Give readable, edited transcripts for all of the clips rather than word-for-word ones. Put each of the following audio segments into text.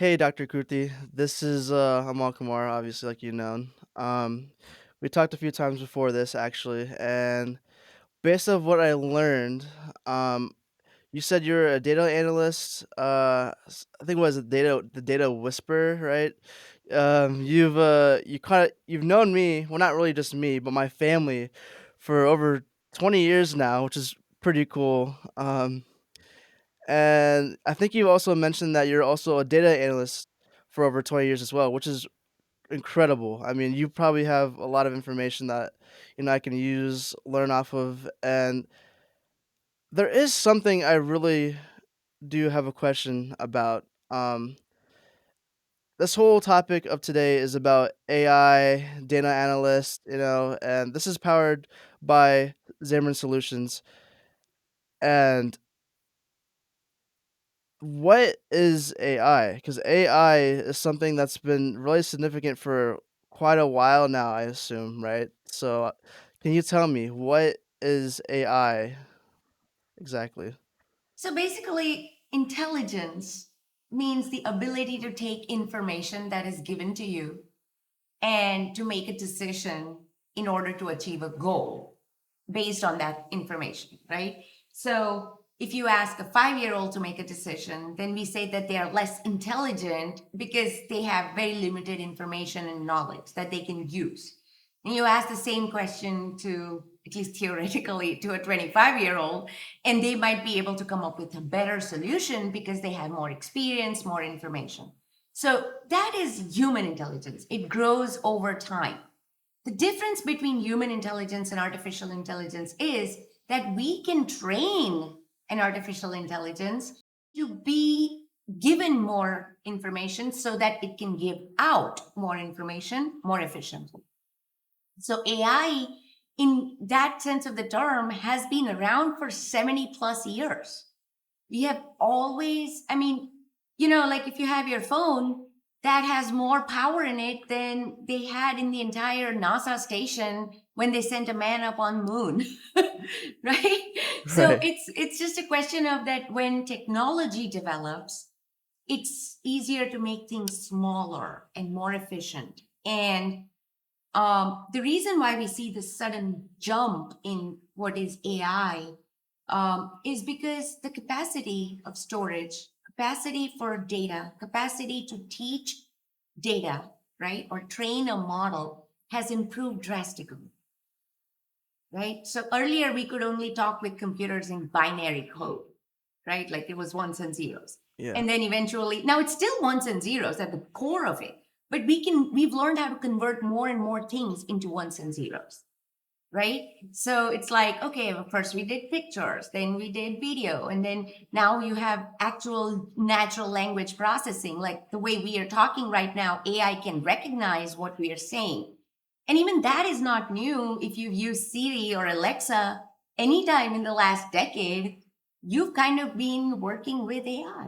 Hey, Dr. Kruti. This is Amal Kumar, obviously, like you know. Um, we talked a few times before this, actually, and based on what I learned, um, you said you're a data analyst. I think it was the data whisperer, right? You've known me, well, not really just me, but my family, for over 20 years now, which is pretty cool. And I think you also mentioned that you're also a data analyst for over 20 years as well, which is incredible. I mean, you probably have a lot of information that I can use, learn off of, and there is something I really do have a question about. This whole topic of today is about AI, data analyst, and this is powered by Zamorins Solutions. And what is AI? Because AI is something that's been really significant for quite a while now, I assume, right? So, can you tell me what is AI exactly? So basically, intelligence means the ability to take information that is given to you and to make a decision in order to achieve a goal based on that information, right? So if you ask a 5 year old to make a decision, then we say that they are less intelligent because they have very limited information and knowledge that they can use. And you ask the same question to, at least theoretically, to a 25-year-old, and they might be able to come up with a better solution because they have more experience, more information. So that is human intelligence. It grows over time. The difference between human intelligence and artificial intelligence is that we can train an artificial intelligence to be given more information so that it can give out more information more efficiently. So AI, in that sense of the term, has been around for 70 plus years. We have always, I mean, like if you have your phone, that has more power in it than they had in the entire NASA station when they sent a man up on moon. Right? So Right. it's just a question of that when technology develops, it's easier to make things smaller and more efficient. And the reason why we see this sudden jump in what is AI is because the capacity of storage, capacity for data, capacity to teach data, right, or train a model has improved drastically, right? So earlier we could only talk with computers in binary code, right? Like it was ones and zeros. Yeah. And then eventually, now it's still ones and zeros at the core of it, but we've learned how to convert more and more things into ones and zeros, right? So it's like, okay, well, first we did pictures, then we did video, and then now you have actual natural language processing. Like the way we are talking right now, AI can recognize what we are saying. And even that is not new. If you've used Siri or Alexa anytime in the last decade, you've kind of been working with AI.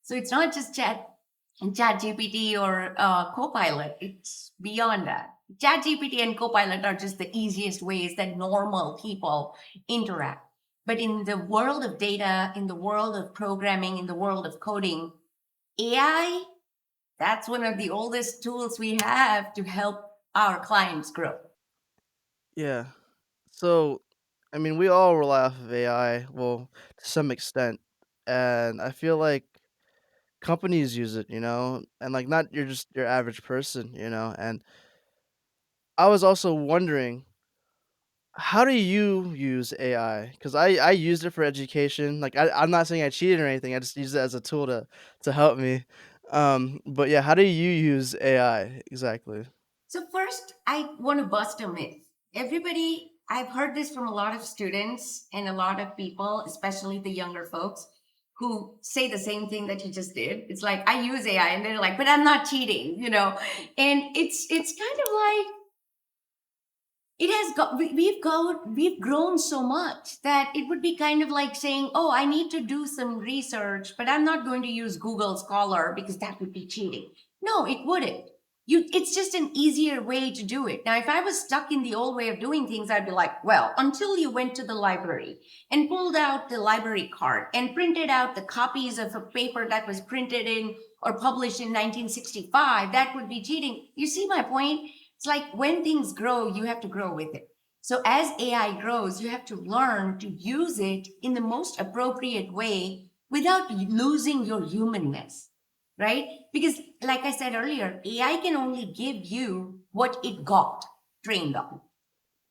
So it's not just ChatGPT or Copilot. It's beyond that. ChatGPT and Copilot are just the easiest ways that normal people interact. But in the world of data, in the world of programming, in the world of coding, AI, that's one of the oldest tools we have to help our clients grow. Yeah. So, I mean, we all rely off of AI, well, to some extent, and I feel like companies use it, and like not just your average person, and I was also wondering, how do you use AI? Because I used it for education. Like I'm not saying I cheated or anything. I just use it as a tool to help me. But yeah, how do you use AI exactly? So, first, I want to bust a myth. Everybody, I've heard this from a lot of students and a lot of people, especially the younger folks, who say the same thing that you just did. It's like, I use AI, and they're like, but I'm not cheating. And it's kind of like, it has got we've grown so much that it would be kind of like saying, oh, I need to do some research, but I'm not going to use Google Scholar because that would be cheating. No, it wouldn't. It's just an easier way to do it. Now, if I was stuck in the old way of doing things, I'd be like, well, until you went to the library and pulled out the library card and printed out the copies of a paper that was printed in or published in 1965, that would be cheating. You see my point? It's like when things grow, you have to grow with it. So as AI grows, you have to learn to use it in the most appropriate way without losing your humanness, right? Because, like I said earlier, AI can only give you what it got trained on,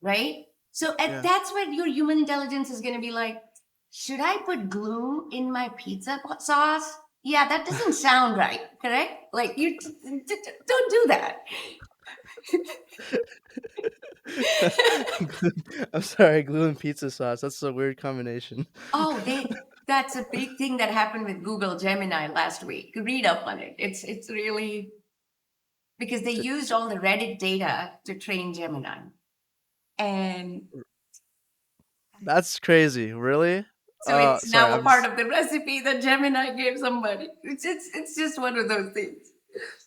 right? So Yeah. that's where your human intelligence is going to be like, should I put glue in my pizza sauce? Yeah, that doesn't sound right, correct? Like, don't do that. I'm sorry, glue and pizza sauce. That's a weird combination. Oh, that's a big thing that happened with Google Gemini last week. Read up on it. It's really because they J- used all the Reddit data to train Gemini. And That's crazy. Really? so it's Sorry. now a part of the recipe that Gemini gave somebody. It's just one of those things.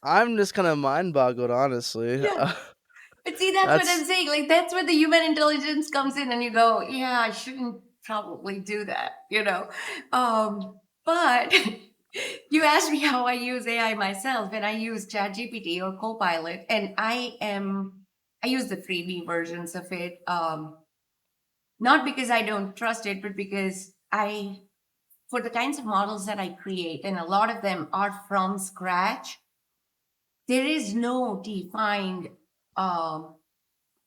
I'm just kind of mind boggled, honestly. Yeah. But see, that's what I'm That's saying. Like that's where the human intelligence comes in and you go, yeah, I shouldn't probably do that. But you asked me how I use AI myself, and I use ChatGPT or Copilot, and I use the freebie versions of it. Not because I don't trust it, but because for the kinds of models that I create, and a lot of them are from scratch, there is no defined um,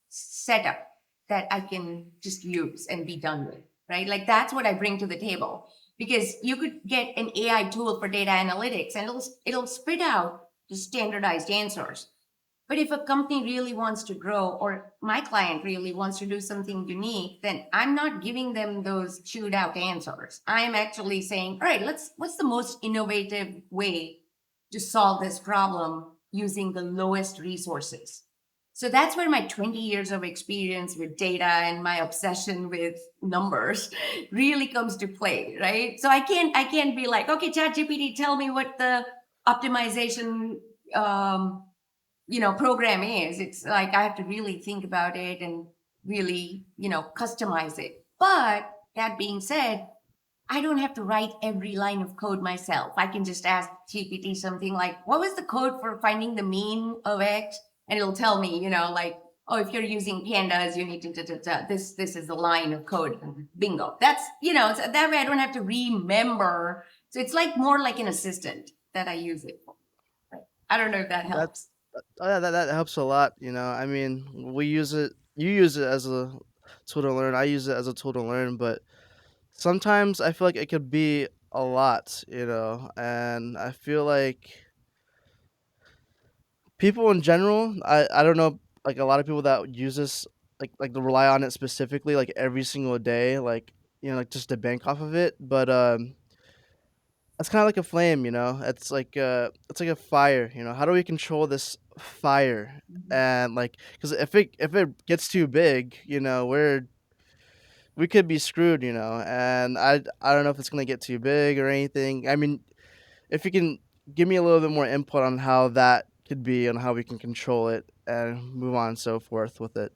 setup that I can just use and be done with, right? Like that's what I bring to the table. Because you could get an AI tool for data analytics, and it'll spit out the standardized answers. But if a company really wants to grow, or my client really wants to do something unique, then I'm not giving them those chewed out answers. I'm actually saying, all right, what's the most innovative way to solve this problem using the lowest resources? So that's where my 20 years of experience with data and my obsession with numbers really comes to play, right? So I can't be like, okay, ChatGPT, tell me what the optimization program is. It's like I have to really think about it and really customize it. But that being said, I don't have to write every line of code myself. I can just ask GPT something like, what was the code for finding the mean of X? And it'll tell me, like, oh, if you're using pandas, you need to this is the line of code. Bingo. That's so that way I don't have to remember. So it's like more like an assistant that I use it for. Right? I don't know if that that. helps. Yeah, that helps a lot. I mean, we use it. You use it as a tool to learn. I use it as a tool to learn, but sometimes I feel like it could be a lot. And I feel like people in general. I don't know, like a lot of people that use this, like to rely on it specifically, like every single day, like like just to bank off of it. But it's kind of like a flame. It's like a fire. How do we control this fire? And like, because if it gets too big, we could be screwed. And I don't know if it's gonna get too big or anything. I mean, if you can give me a little bit more input on how that could be and how we can control it and move on and so forth with it.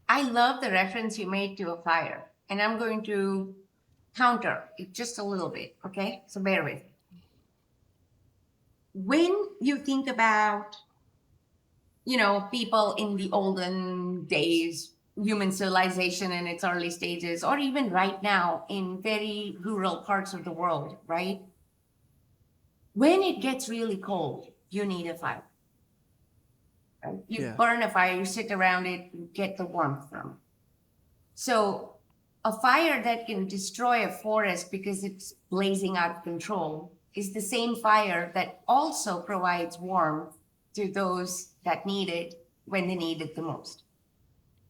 I love the reference you made to a fire, and I'm going to counter it just a little bit. Okay, so bear with me. When you think about, people in the olden days, human civilization in its early stages, or even right now in very rural parts of the world, right? When it gets really cold, you need a fire. Right? You Yeah. burn a fire, you sit around it, you get the warmth from it. So, a fire that can destroy a forest because it's blazing out of control is the same fire that also provides warmth to those that need it when they need it the most.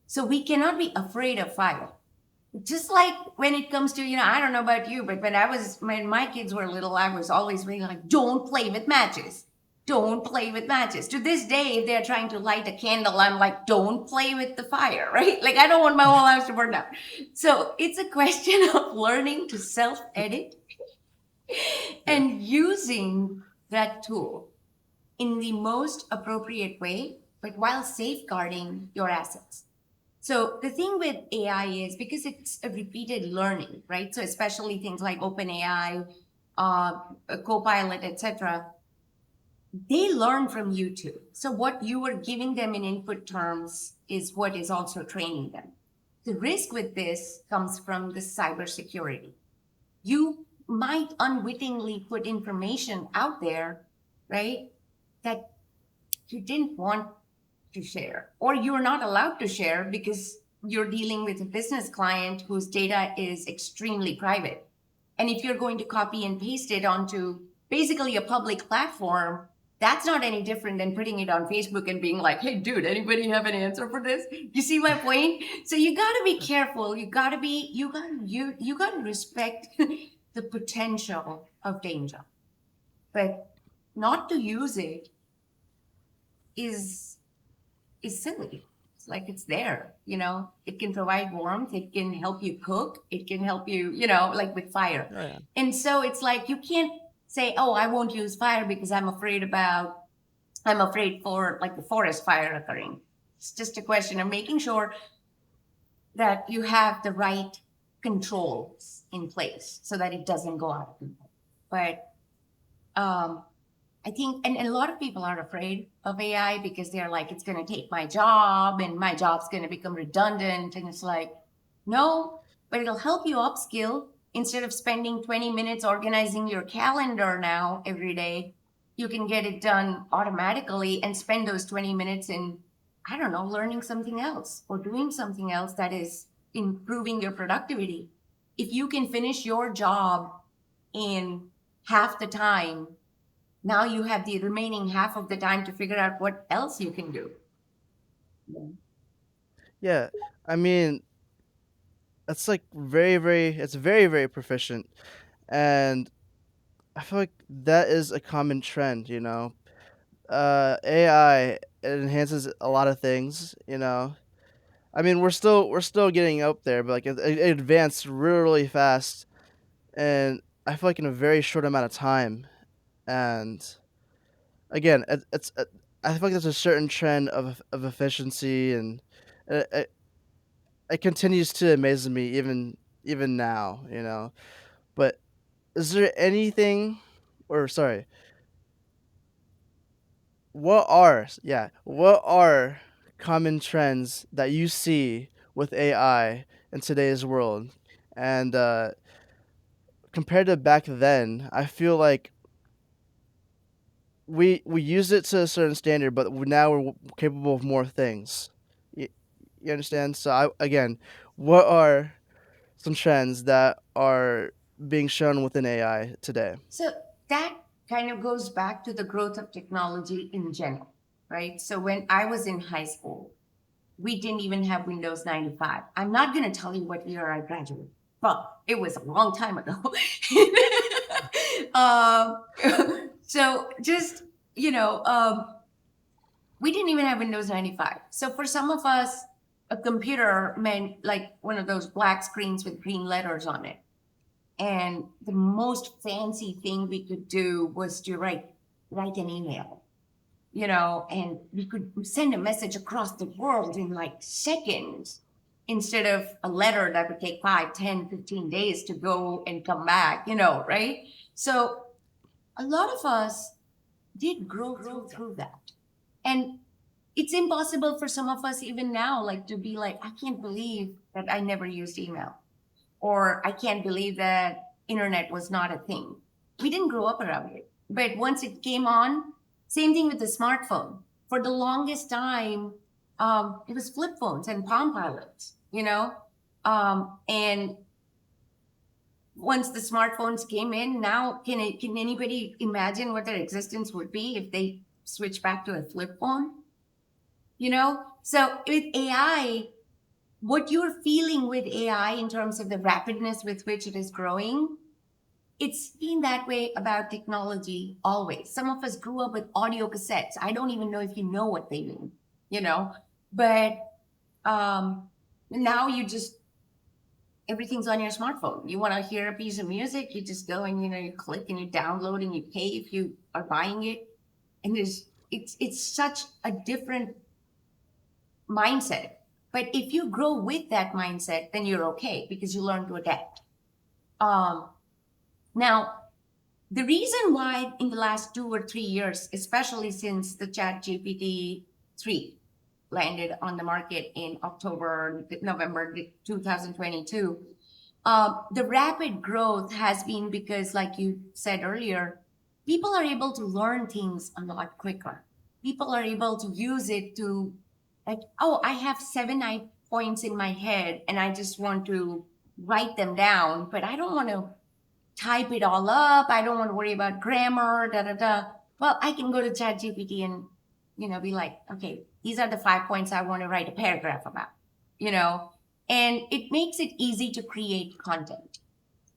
So, we cannot be afraid of fire. Just like when it comes to, I don't know about you, but when my kids were little, I was always being like, don't play with matches. Don't play with matches. To this day, if they're trying to light a candle, I'm like, don't play with the fire, right? Like, I don't want my whole house to burn down. So it's a question of learning to self edit Yeah. and using that tool. in the most appropriate way, but while safeguarding your assets. So the thing with AI is because it's a repeated learning, right? So especially things like OpenAI, uh, Copilot, etc., they learn from you too. So what you are giving them in input terms is what is also training them. The risk with this comes from the cybersecurity. You might unwittingly put information out there, right? That you didn't want to share, or you're not allowed to share because you're dealing with a business client whose data is extremely private. And if you're going to copy and paste it onto basically a public platform, that's not any different than putting it on Facebook and being like, hey, dude, anybody have an answer for this? You see my point? So you got to be careful. You got to respect the potential of danger, but not to use it is is silly. It's like it's there, you know. It can provide warmth, it can help you cook, it can help you, you know, like with fire. Oh, yeah. And so it's like you can't say, "Oh, I won't use fire because I'm afraid for like the forest fire occurring." It's just a question of making sure that you have the right controls in place so that it doesn't go out of control. But um I think, and a lot of people are afraid of AI because they're like, it's going to take my job and my job's going to become redundant. And it's like, no, but it'll help you upskill. Instead of spending 20 minutes organizing your calendar now every day, you can get it done automatically and spend those 20 minutes in, I don't know, learning something else or doing something else that is improving your productivity. If you can finish your job in half the time, now you have the remaining half of the time to figure out what else you can do. Yeah. Yeah. I mean, it's like it's very, very proficient. And I feel like that is a common trend, you know. AI, it enhances a lot of things, you know. I mean, we're still getting up there, but like it advanced really, really fast, and I feel like in a very short amount of time. And again, I feel like there's a certain trend of efficiency, and it, it continues to amaze me even now, you know. But is there anything, or sorry, what are common trends that you see with AI in today's world? And compared to back then, I feel like we use it to a certain standard, but now we're capable of more things. You, you understand? So again, what are some trends that are being shown within AI today? So that kind of goes back to the growth of technology in general, right? So when I was in high school, we didn't even have Windows 95. I'm not going to tell you what year I graduated, but it was a long time ago. um, so just, you know, we didn't even have Windows 95. So for some of us, a computer meant like one of those black screens with green letters on it. And the most fancy thing we could do was to write an email, you know, and we could send a message across the world in like seconds instead of a letter that would take 5, 10, 15 days to go and come back, you know, right? So a lot of us did grow through that. And it's impossible for some of us even now, like to be like, I can't believe that I never used email, or I can't believe that internet was not a thing. We didn't grow up around it. But once it came on, same thing with the smartphone. For the longest time, it was flip phones and Palm Pilots, you know? And once the smartphones came in, now can anybody imagine what their existence would be if they switch back to a flip phone? You know? So with AI, what you're feeling with AI in terms of the rapidness with which it is growing, it's been that way about technology always. Some of us grew up with audio cassettes. I don't even know if you know what they mean, you know, but um, now you just, everything's on your smartphone. You want to hear a piece of music, you just go and, you know, you click and you download and you pay if you are buying it. And it's such a different mindset. But if you grow with that mindset, then you're okay because you learn to adapt. Um, Now, the reason why in the last 2 or 3 years, especially since the Chat GPT 3 landed on the market in November 2022, the rapid growth has been because, like you said earlier, people are able to learn things a lot quicker. People are able to use it to, like, oh, I have 7 points in my head and I just want to write them down, but I don't want to type it all up. I don't want to worry about grammar, da da da. Well, I can go to ChatGPT and, be like, okay, these are the 5 points I want to write a paragraph about, you know, and it makes it easy to create content.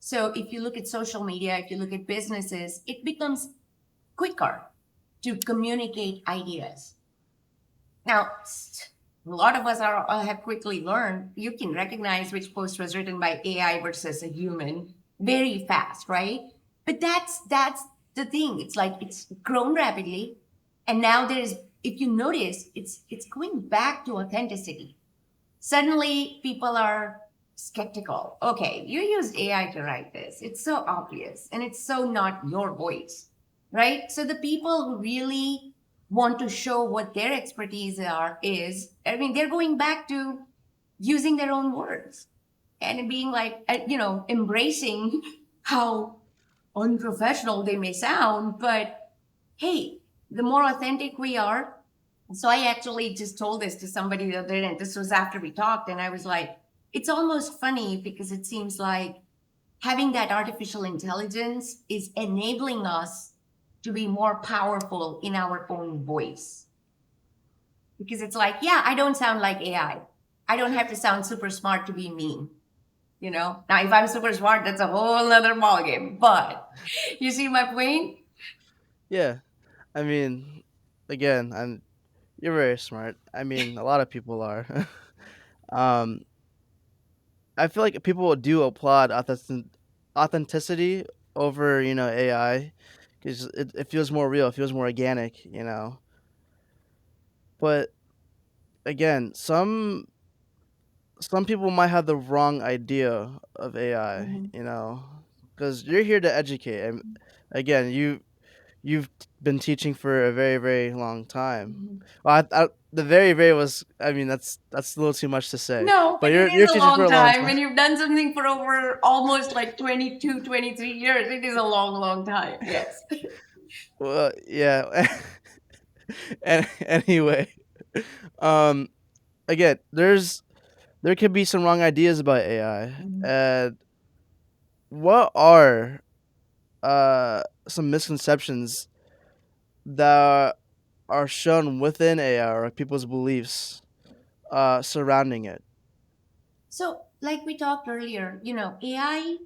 So if you look at social media, if you look at businesses, it becomes quicker to communicate ideas. Now, a lot of us have quickly learned you can recognize which post was written by AI versus a human very fast, right? But that's the thing. It's like it's grown rapidly, and now there's, if you notice, it's going back to authenticity. Suddenly, people are skeptical. Okay, you used AI to write this. It's so obvious, and it's so not your voice, right? So the people who really want to show what their expertise is, I mean, they're going back to using their own words and being like, embracing how unprofessional they may sound, but hey, the more authentic we are. So I actually just told this to somebody the other day, and this was after we talked, and I was like, it's almost funny because it seems like having that artificial intelligence is enabling us to be more powerful in our own voice. Because it's like, yeah, I don't sound like AI. I don't have to sound super smart to be me. Now if I'm super smart, that's a whole other ballgame. But you see my point? Yeah. I mean, again, you're very smart. I mean, a lot of people are. um, I feel like people do applaud authenticity over, AI, because it feels more real, it feels more organic. But again, some people might have the wrong idea of AI, Mhm. because you're here to educate. And again, you've been teaching for a very, very long time. Mhm. Well, the very, very was. I mean, that's a little too much to say. No, But but it you're is you're a teaching for long a long time. time. When you've done something for over almost like 22, 23 years, it is a long, long time. Yes. Well, yeah. And anyway, um, again, there could be some wrong ideas about AI. Mhm. And what are some misconceptions that are shown within AI or people's beliefs surrounding it? So, like we talked earlier, AI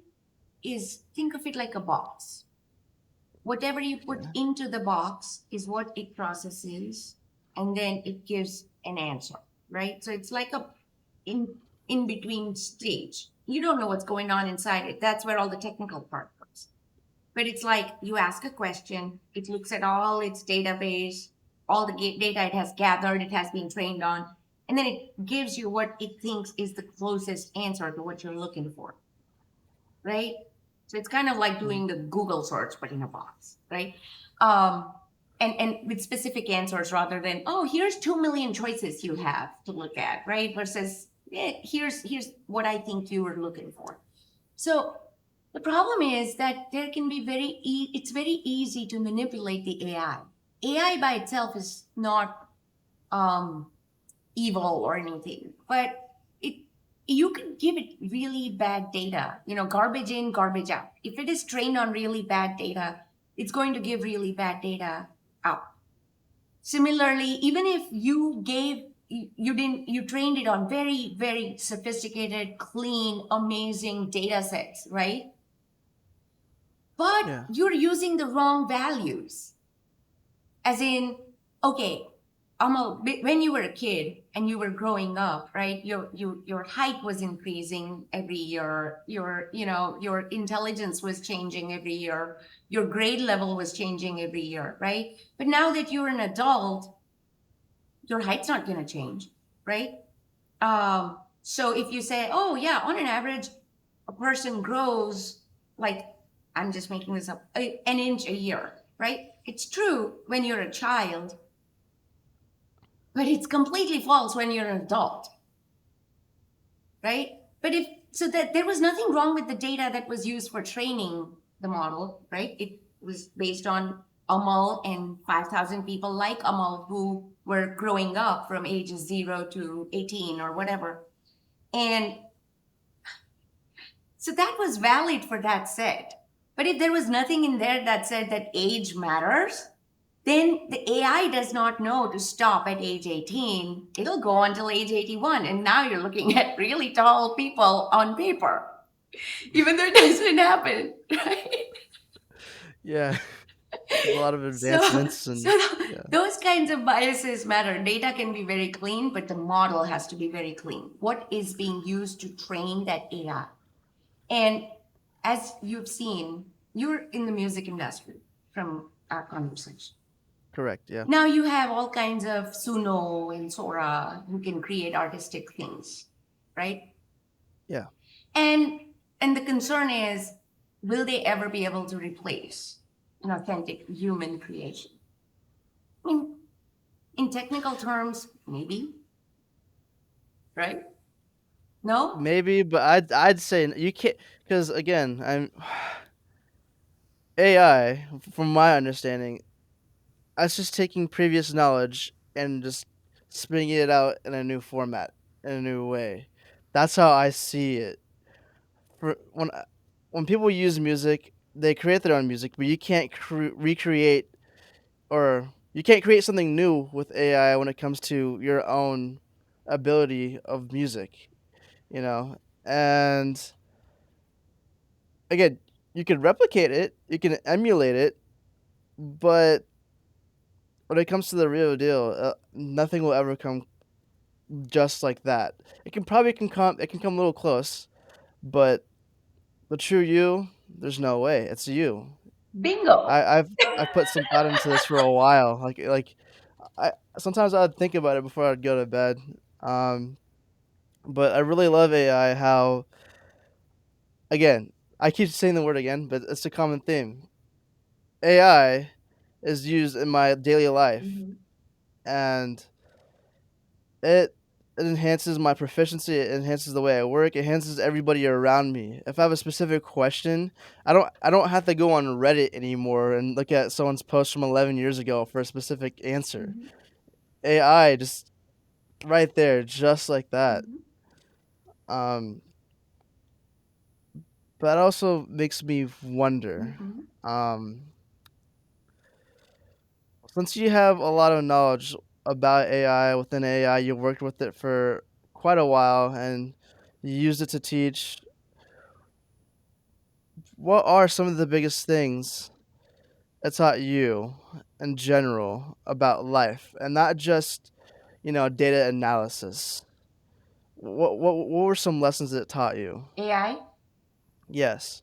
is, think of it like a box. Whatever you put Okay. into the box is what it processes, and then it gives an answer, right? So it's like a in between stage. You don't know what's going on inside it. That's where all the technical part comes. But it's like you ask a question, it looks at all its database, all the data it has gathered, it has been trained on, and then it gives you what it thinks is the closest answer to what you're looking for, right? So it's kind of like Mm. doing the Google search, but in a box, right? Um, and with specific answers rather than, oh, here's 2 million choices you have to look at, right? Versus, here's what I think you were looking for. So the problem is that there can be it's very easy to manipulate the AI. AI by itself is not um, evil or anything, but it you can give it really bad data, garbage in, garbage out. If it is trained on really bad data, it's going to give really bad data out. Similarly, even if you trained it on very, very sophisticated, clean, amazing data sets, right? But Yeah. you're using the wrong values. As in, okay, Amal, when you were a kid and you were growing up, right? Your height was increasing every year. Your intelligence was changing every year. Your grade level was changing every year, right? But now that you're an adult, your height's not going to change, right? So if you say, oh yeah, on an average, a person grows like, I'm just making this up, an inch a year, right? It's true when you're a child, but it's completely false when you're an adult, right? But if so, that there was nothing wrong with the data that was used for training the model, right? It was based on Amal and 5,000 people like Amal who were growing up from ages 0 to 18 or whatever. And so that was valid for that set. But if there was nothing in there that said that age matters, then the AI does not know to stop at age 18. It'll go until age 81. And now you're looking at really tall people on paper, even though it doesn't happen, right? Yeah. There's a lot of So, advancements so and yeah, those kinds of biases matter. Data can be very clean, but the model has to be very clean. What is being used to train that AI? And as you've seen, you're in the music industry from our conversation. correct, yeah. Now you have all kinds of Suno and Sora who can create artistic things, right? Yeah. And and the concern is, will they ever be able to replace an authentic human creation? I mean, in technical terms, maybe, right? No? Maybe, but I'd say you can't because again, I'm AI, from my understanding, that's just taking previous knowledge and just spitting it out in a new format, in a new way. That's how I see it. For when people use music, they create their own music, but you can't recreate or you can't create something new with AI when it comes to your own ability of music, you know? And again, you can replicate it, you can emulate it, but when it comes to the real deal, nothing will ever come just like that. It can come a little close, but the true you, there's no way. It's you. Bingo. I've put some thought into this for a while. I sometimes I'd think about it before I'd go to bed. Um, but I really love AI. How again, I keep saying the word again, but it's a common theme. AI is used in my daily life, Mhm. and it it enhances my proficiency, it enhances the way I work, it enhances everybody around me. If I have a specific question, I don't have to go on Reddit anymore and look at someone's post from 11 years ago for a specific answer. Mhm. AI just right there, just like that. Mhm. Um, but it also makes me wonder, Mhm. um, since you have a lot of knowledge about AI within AI, you worked with it for quite a while and you used it to teach. What are some of the biggest things it taught you in general about life and not just, data analysis? What were some lessons it taught you? AI? Yes.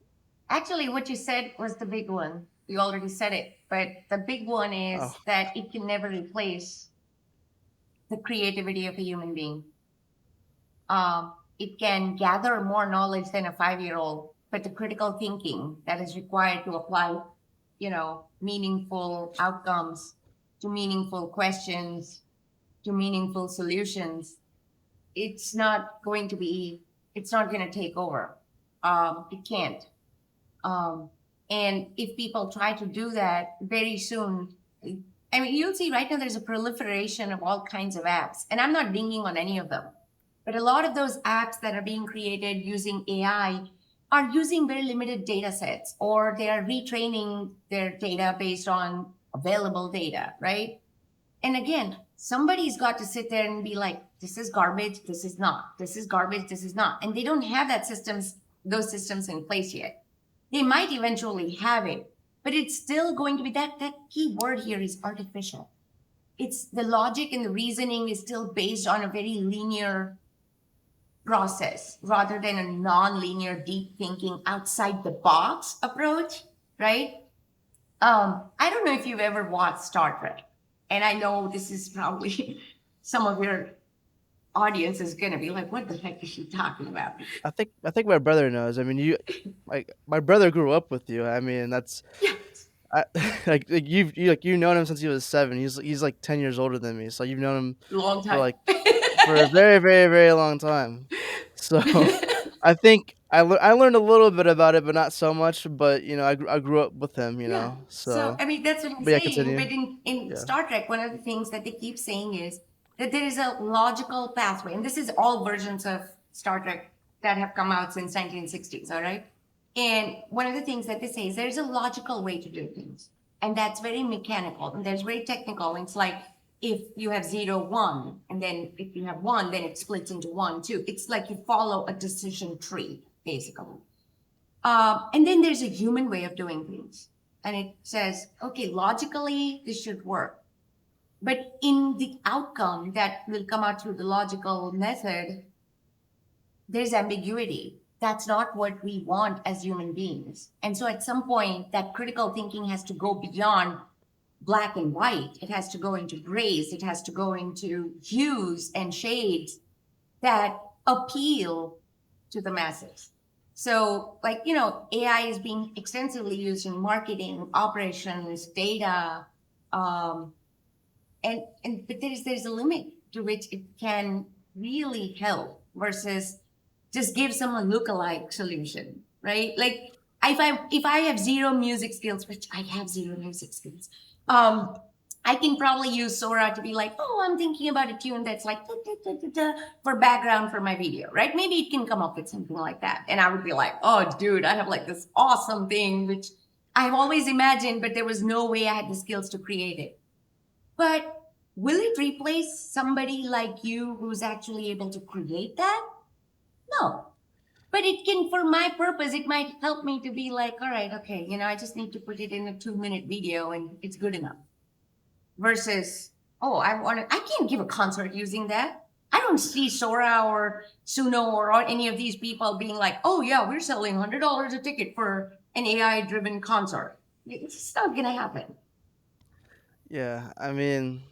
Actually, what you said was the big one. You already said it, but the big one Oh, is that it can never replace the creativity of a human being. It can gather more knowledge than a 5 year old, but the critical thinking that is required to apply, meaningful outcomes to meaningful questions to meaningful solutions, it's not going to be, it's not going to take over. It can't. Um, and if people try to do that very soon, I mean, you'll see right now there's a proliferation of all kinds of apps, and I'm not dinging on any of them. But a lot of those apps that are being created using AI are using very limited data sets, or they are retraining their data based on available data, right? And again, somebody's got to sit there and be like, this is garbage, this is not, this is garbage, this is not. And they don't have those systems in place yet. They might eventually have it, but it's still going to be that key word here is artificial. It's the logic and the reasoning is still based on a very linear process rather than a non-linear deep thinking outside the box approach, right? I don't know if you've ever watched Star Trek, and I know this is probably some of your audience is going to be like, "What the heck is she talking about?" I think my brother knows. I mean, like my brother grew up with you. I mean, that's Yeah, I you've known him since he was 7. He's like 10 years older than me. So you've known him long for time. like for a very, very, very long time. So I think I learned a little bit about it, but not so much. But I grew up with him. Yeah. So, So I mean, that's what I'm but yeah, saying. continue. But in Yeah. Star Trek, one of the things that they keep saying is that there is a logical pathway. And this is all versions of Star Trek that have come out since 1960s, all right? And one of the things that they say is there's a logical way to do things. And that's very mechanical and there's very technical. And it's like if you have 0, 1, and then if you have 1, then it splits into 1, 2. It's like you follow a decision tree, basically. And then there's a human way of doing things. And it says, okay, logically, this should work. But in the outcome that will come out through the logical method, there's ambiguity. That's not what we want as human beings. And so at some point, that critical thinking has to go beyond black and white. It has to go into grays. It has to go into hues and shades that appeal to the masses. So, like, AI is being extensively used in marketing, operations, data, um, and but there's a limit to which it can really help versus just give someone lookalike solution, right? Like if I have zero music skills, which I have zero music skills, I can probably use Sora to be like, oh, I'm thinking about a tune that's like da, da, da, da, da, for background for my video, right? Maybe it can come up with something like that, and I would be like, oh, dude, I have like this awesome thing which I've always imagined, but there was no way I had the skills to create it. But will it replace somebody like you who's actually able to create that? No. But it can, for my purpose, it might help me to be like, all right, okay, I just need to put it in a 2-minute video and it's good enough. Versus, oh, I can't give a concert using that. I don't see Sora or Suno or any of these people being like, oh, yeah, we're selling $100 a ticket for an AI driven concert. It's just not going to happen. Yeah. I mean,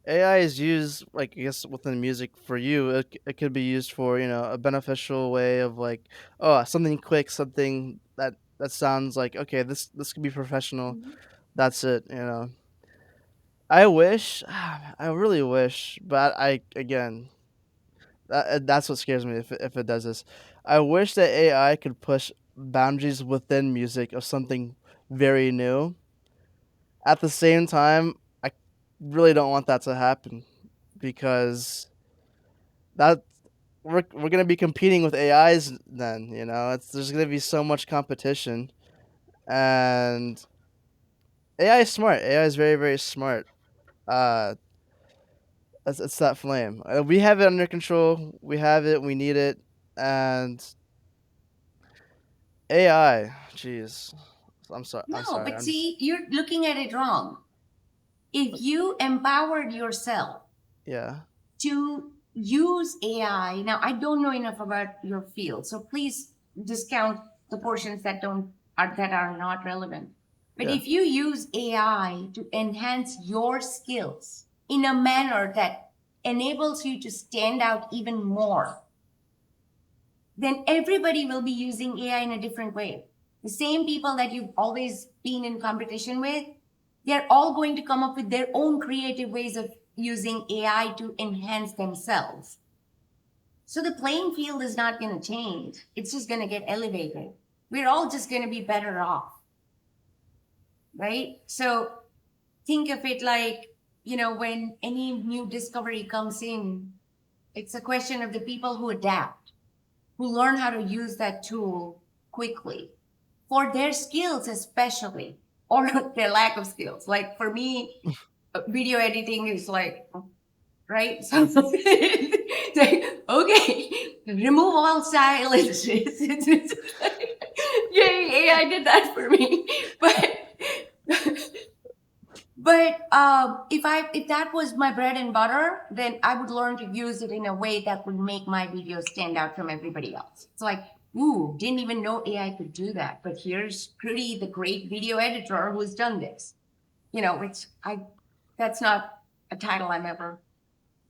AI is used, like, I guess, within music for you. It could be used for, a beneficial way of, like, oh, something quick, something that sounds like, okay, this could be professional. Mhm. That's it. I wish, I really wish, but again, that's what scares me if it does this. I wish that AI could push boundaries within music of something very new. At the same time, I really don't want that to happen because that we're gonna be competing with AIs then. There's gonna be so much competition, and AI is smart. AI is very, very smart. Uh, it's that flame. We have it under control. We have it. We need it, and AI. Jeez, I'm sorry. I'm No, sorry. but I'm just see, you're looking at it wrong. If you empowered yourself yeah. to use AI, now I don't know enough about your field, so please discount the portions that are not relevant. But Yeah. if you use AI to enhance your skills in a manner that enables you to stand out even more, then everybody will be using AI in a different way. The same people that you've always been in competition with, they're all going to come up with their own creative ways of using AI to enhance themselves. So the playing field is not going to change. It's just going to get elevated. We're all just going to be better off, right? So think of it like, when any new discovery comes in, it's a question of the people who adapt, who learn how to use that tool quickly for their skills, especially, or their lack of skills. Like for me, video editing is like, right? So it's like, okay, remove all silences. It's like, yay, AI did that for me. But But if that was my bread and butter, then I would learn to use it in a way that would make my videos stand out from everybody else. It's like, ooh, didn't even know AI could do that. But here's Kruti, the great video editor, who's done this. Which that's not a title I'm ever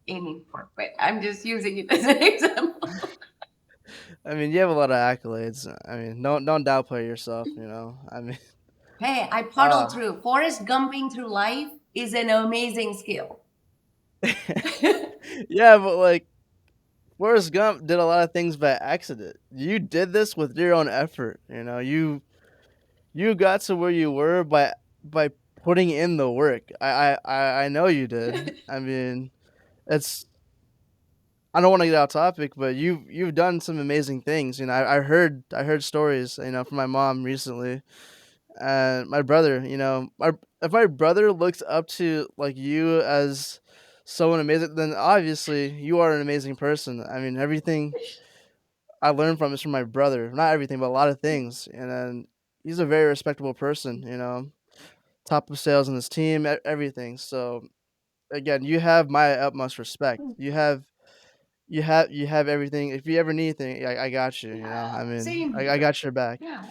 aiming for, but I'm just using it as an example. I mean, you have a lot of accolades. I mean, don't downplay yourself, you know? I mean, Hey, I puddle uh through. Forrest Gumping through life is an amazing skill. yeah, but, like, Forrest Gump did a lot of things by accident. You did this with your own effort, you know? You got to where you were by putting in the work. I know you did. I mean, it's I don't wanna get off topic, but you've done some amazing things, you know, I heard stories, you know, from my mom recently, and my brother, you know, my if my brother looks up to, like, you as someone amazing, then obviously you are an amazing person. I mean, everything I learned from is from my brother. Not everything, but a lot of things, and then he's a very respectable person, you know, top of sales in his team, everything, so, again, you have my utmost respect. You have everything. If you ever need anything, I got you, you know? Yeah, I mean, same I here. got your back. Yeah.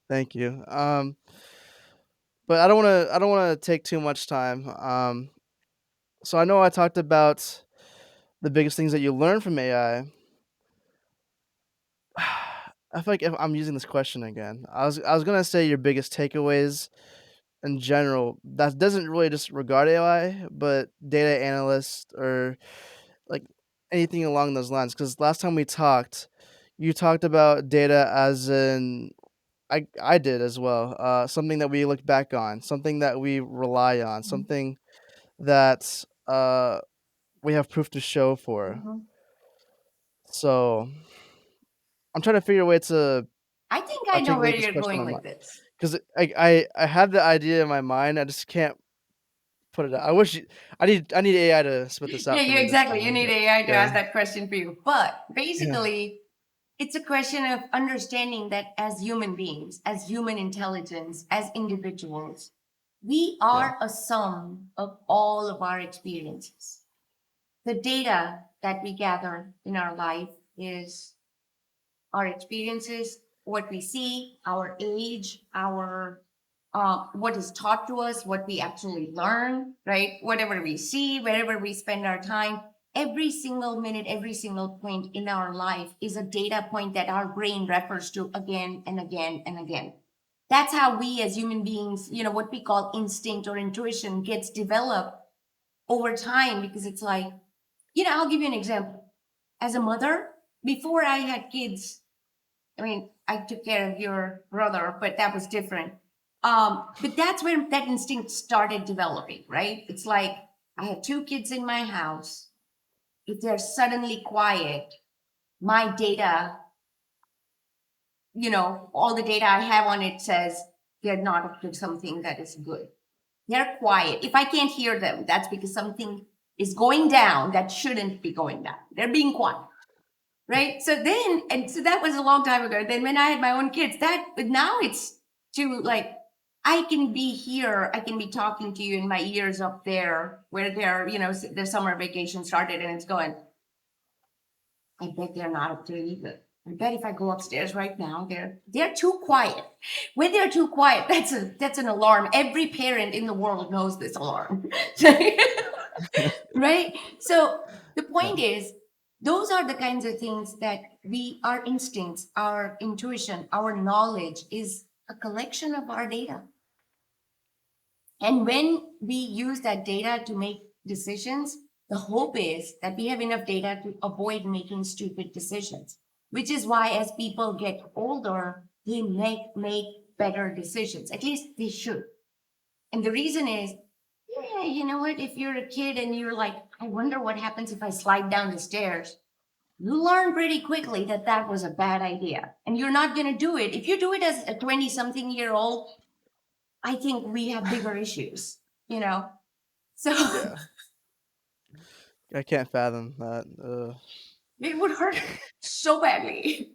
Thank you. But I don't wanna take too much time. So I know I talked about the biggest things that you learn from AI. I feel like if I'm using this question again. I was gonna say your biggest takeaways in general. That doesn't really just regard AI, but data analyst or like anything along those lines. Because last time we talked, you talked about data as in I did as well. Something that we look back on, something that we rely on, something that we have proof to show for. Mhm. So I'm trying to figure a way to I think I know where articulate this you're question going in my with mind this. because I had the idea in my mind. I just can't put it out. I wish I need AI to spit this Yeah, out for you me this exactly. You time. need AI to Yeah, ask that question for you. But yeah, basically, it's a question of understanding that as human beings, as human intelligence, as individuals, we yeah, are a sum of all of our experiences. The data that we gather in our life is our experiences, what we see, our age, our what is taught to us, what we actually learn, right? Whatever we see, wherever we spend our time, every single minute, every single point in our life is a data point that our brain refers to again and again and again. That's how we as human beings, what we call instinct or intuition gets developed over time because it's like, I'll give you an example. As a mother, before I had kids, I mean, I took care of your brother, but that was different. But that's where that instinct started developing, right? It's like I have two kids in my house. If they're suddenly quiet, my data, all the data I have on it says they're not up to something that is good. They're quiet. If I can't hear them, that's because something is going down that shouldn't be going down. They're being quiet. Right. So that was a long time ago. Then when I had my own kids, but now it's to like, I can be here, I can be talking to you in my ears up there where their summer vacation started and it's going, I bet they're not up to it either. I bet if I go upstairs right now, they're too quiet. When they're too quiet, that's an alarm. Every parent in the world knows this alarm. Right? So the yeah. point is, those are the kinds of things that our instincts, our intuition, our knowledge is a collection of our data. And when we use that data to make decisions, the hope is that we have enough data to avoid making stupid decisions, which is why as people get older, they make better decisions. At least they should. And the reason is, yeah, you know what? If you're a kid and you're like, I wonder what happens if I slide down the stairs, you learn pretty quickly that that was a bad idea. And you're not going to do it. If you do it as a 20 something year old, I think we have bigger issues, you know? So Yeah. I can't fathom that. it would hurt so badly.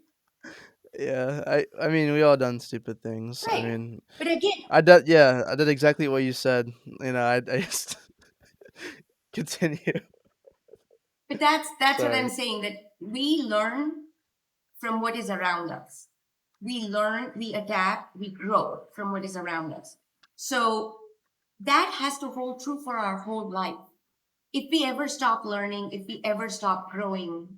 Yeah, I mean, we all done stupid things. I Right. mean, But again, I did exactly what you said. I just continue. but that's what I'm Sorry. saying, that we learn from what is around us. We learn, we adapt, we grow from what is around us. So that has to hold true for our whole life. If we ever stop learning, if we ever stop growing,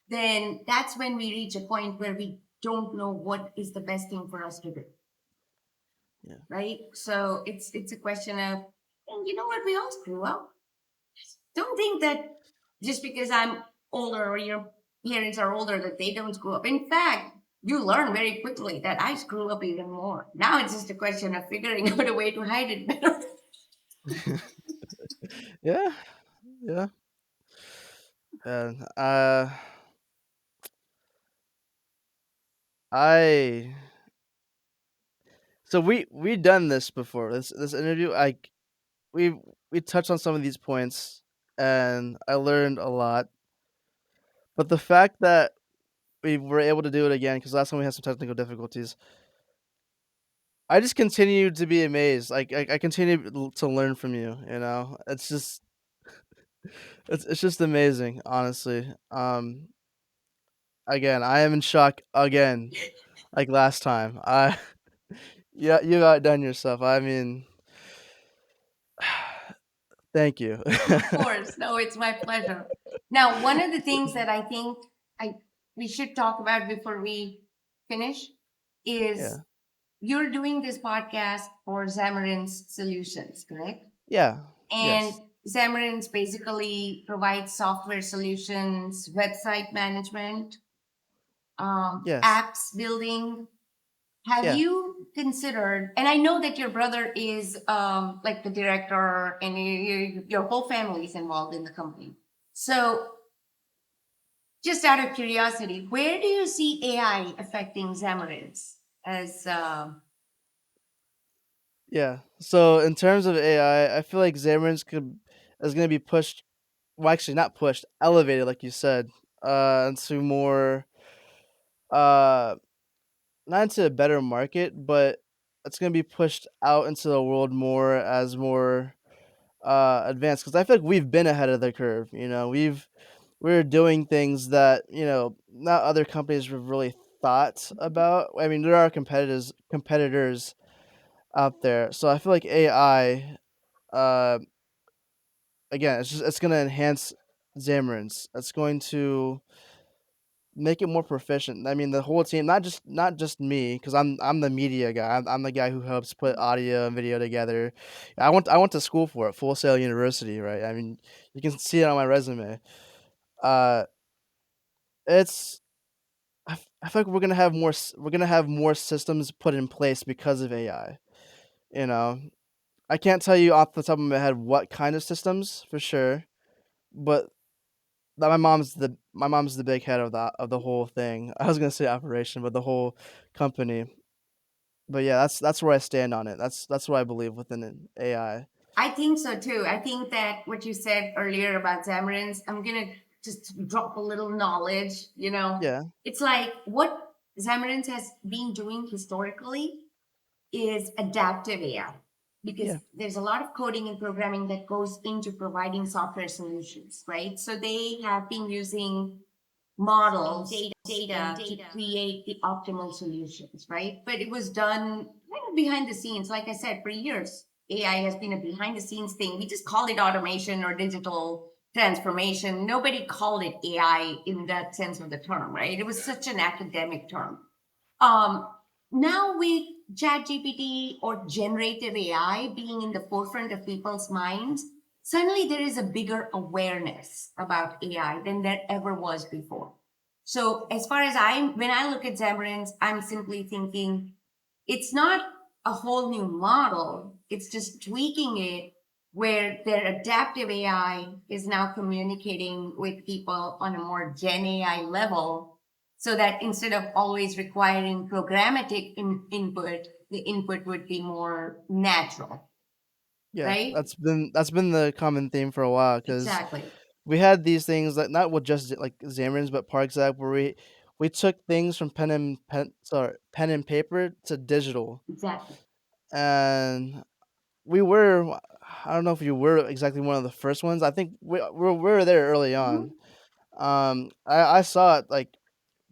then that's when we reach a point where we don't know what is the best thing for us to do, Yeah. right? So it's a question of, and you know what, we all screw up. Don't think that just because I'm older or your parents are older that they don't screw up. In fact, you learn very quickly that I screw up even more. Now it's just a question of figuring out a way to hide it better. Yeah, yeah, and, I so we done this before, this interview, we we touched on some of these points, and I learned a lot, but the fact that we were able to do it again, because last time we had some technical difficulties, I just continue to be amazed, I continue to learn from you, you know? It's just it's just amazing, honestly, again, I am in shock again, like last time, I yeah, you outdone yourself, I mean, thank you. Of course. No, it's my pleasure. Now, one of the things that I think I we should talk about before we finish is Yeah. you're doing this podcast for Zamorins Solutions, correct? Yeah. And Yes. Zamorins basically provides software solutions, website management, Yes. apps building. Have Yeah. you considered? And I know that your brother is like the director, and your whole family is involved in the company. So, just out of curiosity, where do you see AI affecting Zamorins? As Yeah. So in terms of AI, I feel like Xamarin's could is gonna be pushed, well, actually not pushed, elevated, like you said, into more, uh, not into a better market, but it's gonna be pushed out into the world more as more advanced. Because I feel like we've been ahead of the curve. You know, we're doing things that not other companies have really thought about. I mean, there are competitors out there, so I feel like AI. Uh, Again, it's gonna enhance Xamarin's. It's going to make it more proficient. I mean, the whole team, not just me, because I'm the media guy. I'm the guy who helps put audio and video together. I went to school for it, Full Sail University, right? I mean, you can see it on my resume. Uh, it's I feel like we're gonna have more systems put in place because of AI. You know, I can't tell you off the top of my head what kind of systems for sure, but that my mom's the big head of the whole thing. I was gonna say operation, but the whole company. But yeah, that's where I stand on it. That's what I believe within an AI. I think so too. I think that what you said earlier about Zamarins, I'm gonna just drop a little knowledge. Yeah, It's like what Zamarins has been doing historically is adaptive AI, because yeah, there's a lot of coding and programming that goes into providing software solutions, right? So they have been using models and data to create the optimal solutions, right? But it was done kind of behind the scenes. Like I said, for years, AI has been a behind the scenes thing. We just call it automation or digital transformation. Nobody called it AI in that sense of the term, right? It was such an academic term. Um, Now with ChatGPT or generative AI being in the forefront of people's minds, suddenly there is a bigger awareness about AI than there ever was before. So as far as when I look at Xamarin's, I'm simply thinking it's not a whole new model. It's just tweaking it where their adaptive AI is now communicating with people on a more Gen AI level, so that instead of always requiring programmatic input, the input would be more natural, yeah. right? That's been the common theme for a while because Exactly. we had these things that not with just like Xamarin's, but ParkZap, where we took things from pen and paper to digital, Exactly. and we were I don't know if you were exactly one of the first ones. I think we were there early on. Mhm. I saw it like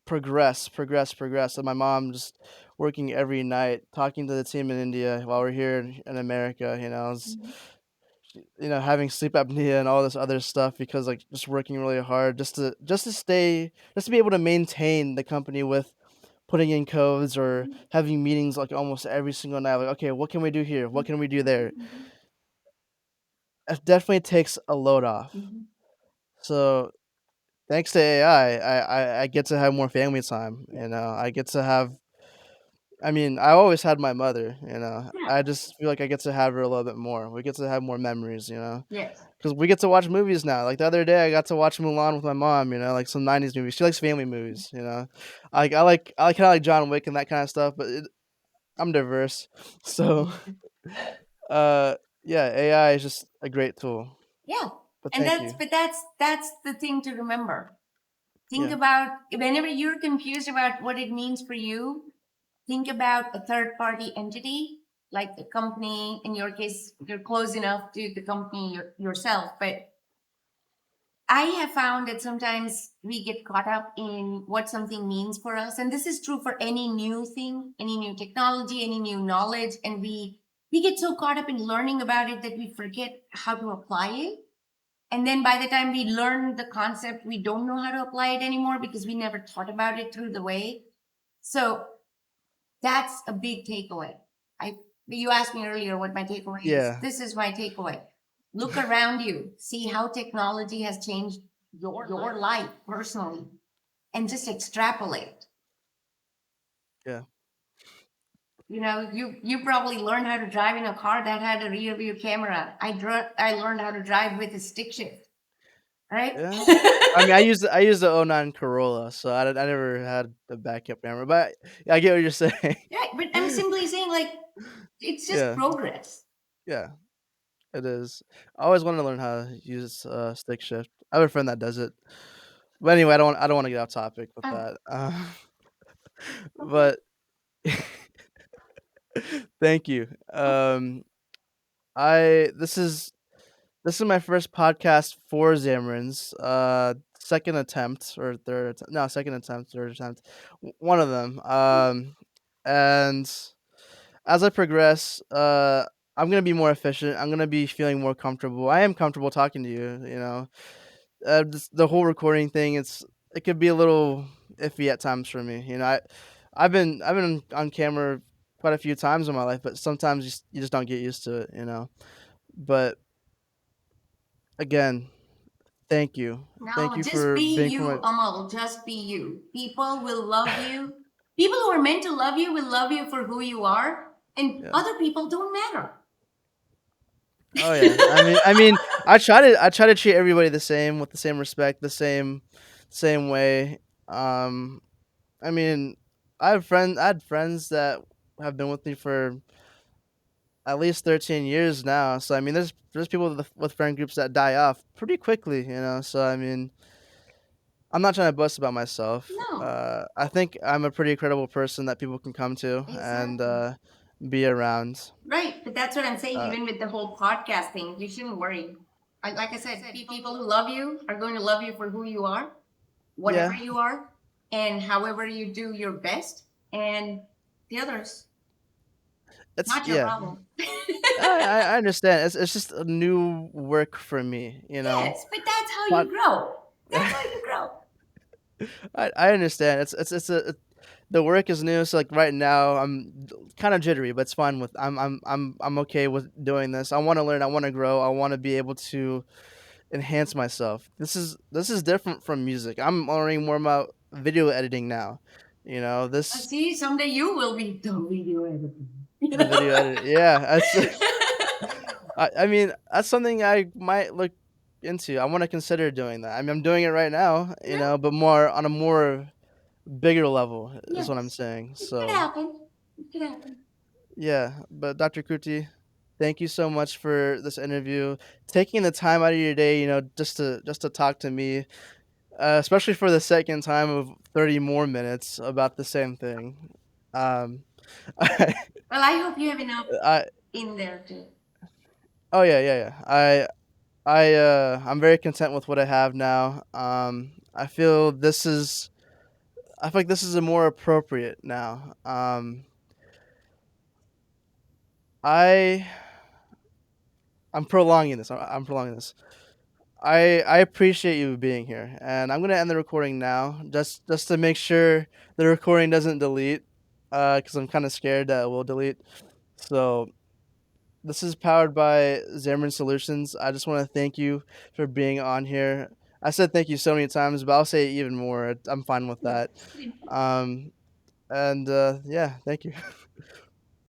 progress, and my mom just working every night, talking to the team in India while we're here in America. Mhm. Having sleep apnea and all this other stuff because like just working really hard just to be able to maintain the company with putting in codes or Mhm. having meetings like almost every single night. Like, okay, what can we do here? What can we do there? Mhm. It definitely takes a load off. Mhm. So thanks to AI, I get to have more family time. Yeah. I get to have. I mean, I always had my mother. Yeah. I just feel like I get to have her a little bit more. We get to have more memories. Yes. Because we get to watch movies now. Like the other day, I got to watch Mulan with my mom. Like some '90s movies. She likes family movies. I like kind of like John Wick and that kind of stuff. But I'm diverse, so uh, yeah, AI is just a great tool. Yeah. But And thank that's you. but that's the thing to remember. Think Yeah, about whenever you're confused about what it means for you, think about a third party entity like the company. In your case, you're close enough to the company yourself. But I have found that sometimes we get caught up in what something means for us. And this is true for any new thing, any new technology, any new knowledge. And we get so caught up in learning about it that we forget how to apply it. And then by the time we learn the concept, we don't know how to apply it anymore because we never thought about it through the way. So that's a big takeaway. I You asked me earlier what my takeaway is. yeah, This is my takeaway. Look around you, see how technology has changed your life personally, and just extrapolate. yeah, You probably learned how to drive in a car that had a rear view camera. I learned how to drive with a stick shift, right? yeah. I mean, I used the '09 Corolla, so I never had the backup camera. But I get what you're saying. Yeah, but I'm simply saying, like, it's just Yeah, progress. yeah, it is. I always wanted to learn how to use stick shift. I have a friend that does it. But anyway, I don't want to get off topic with Ah, that. okay. But thank you. I this is my first podcast for Zamorins. Second attempt or third attempt. No, second attempt, third attempt. One of them. And as I progress, I'm gonna be more efficient. I'm gonna be feeling more comfortable. I am comfortable talking to you. The whole recording thing. It could be a little iffy at times for me. I've been on camera quite a few times in my life, but sometimes you just don't get used to it. But again, thank you. Thank No, you just for be being you, promoted. Amal. Just be you. People will love you. People who are meant to love you will love you for who you are, and Yeah. other people don't matter. Oh yeah. I mean, I try to treat everybody the same with the same respect, the same way. Um, I mean, I had friends that have been with me for at least 13 years now. So I mean, there's people with friend groups that die off pretty quickly. So I mean, I'm not trying to boast about myself. No, I think I'm a pretty credible person that people can come to and exactly. be around. Right, but that's what I'm saying. Uh, Even with the whole podcast thing, you shouldn't worry. Like I said, people who love you are going to love you for who you are, whatever yeah, you are, and however you do your best. And the others, it's not your yeah. problem. I understand. It's just a new work for me. Yes, but that's how But you grow. That's how you grow. I understand. The work is new, so like right now I'm kind of jittery, but it's fine with I'm okay with doing this. I want to learn. I want to grow. I want to be able to enhance myself. This is different from music. I'm learning more about video editing now. This See, someday you will be the video editor. You the know? video edit. Yeah, that's. I mean, that's something I might look into. I want to consider doing that. I mean, I'm doing it right now, Yeah. but more on a more bigger level is what I'm Yes. saying. It could So happen. It could happen. yeah, but Dr. Kruti, thank you so much for this interview, taking the time out of your day, just to talk to me. especially for the second time of 30 more minutes about the same thing. Um, I, Well, I hope you have enough I in there too. oh yeah, yeah, yeah. I'm very content with what I have now. I feel like this is a more appropriate now. I I'm prolonging this. I'm prolonging this. I appreciate you being here, and I'm gonna end the recording now, just to make sure the recording doesn't delete, because I'm kind of scared that it will delete. So this is powered by Zamorins Solutions. I just want to thank you for being on here. I said thank you so many times, but I'll say it even more. I'm fine with that. Um, and yeah, thank you.